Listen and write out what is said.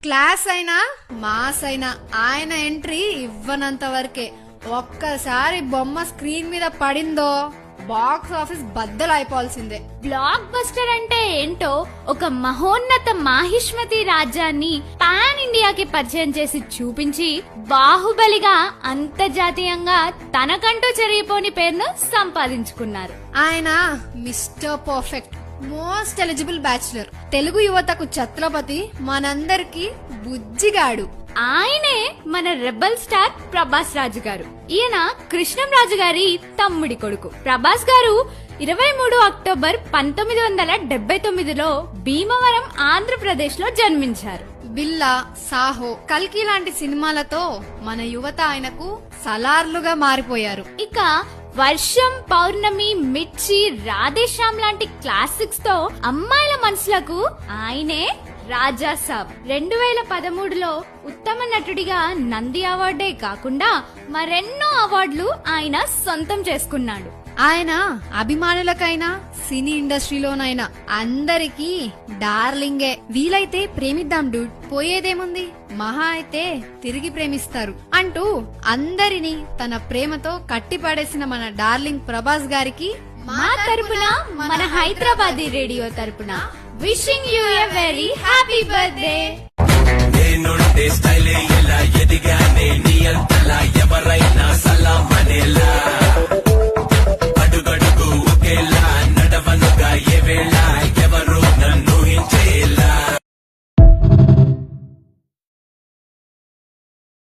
Class అయినా mass అయినా ఆయన ఎంట్రీ ఇవ్వనంత వరకే. ఒక్కసారి బొమ్మ స్క్రీన్ మీద పడిందో బాక్స్ ఆఫీస్ బద్దలు అయిపోవాల్సిందే. బ్లాక్ బస్టర్ అంటే ఏంటో ఒక మహోన్నత మాహిష్మతి రాజ్యాన్ని పాన్ ఇండియాకి పరిచయం చేసి చూపించి బాహుబలిగా అంతర్జాతీయంగా తనకంటూ చెరిగిపోని పేరును సంపాదించుకున్నారు. ఆయన mister perfect, most eligible bachelor, Telugu యువతకు ఛత్రపతి, మనందరికి బుజ్జిగాడు. ఆయనే మన రెబల్ స్టార్ ప్రభాస్ రాజు గారు. ఈయన కృష్ణంరాజు గారి తమ్ముడి కొడుకు. ప్రభాస్ గారు 23 అక్టోబర్ 1979లో భీమవరం ఆంధ్రప్రదేశ్ లో జన్మించారు. బిల్లా, సాహో, కల్కి లాంటి సినిమాలతో మన యువత ఆయనకు సలార్లుగా మారిపోయారు. ఇక వర్షం, పౌర్ణమి, మిర్చి, రాధేశ్యామ్ లాంటి క్లాసిక్స్ తో అమ్మాయిల మనసులకు ఆయనే రాజా సాబ్. 2013లో ఉత్తమ నటుడిగా నంది అవార్డే కాకుండా మరెన్నో అవార్డులు ఆయన సొంతం చేసుకున్నాడు. ఆయన అభిమానులకైనా సినీ ఇండస్ట్రీలోనైనా అందరికీ డార్లింగే. వీలైతే ప్రేమిద్దాం డూడ్, పోయేదేముంది, మహా అయితే తిరిగి ప్రేమిస్తారు అంటూ అందరినీ తన ప్రేమతో కట్టిపడేసిన మన డార్లింగ్ ప్రభాస్ గారికి మా తరపున, మన హైదరాబాదీ రేడియో తరపున wishing you a very happy birthday. నేనుంటే స్టైలే ఎలా ఎదిగానే నీ అంతలా ఎవరైనా సలామనే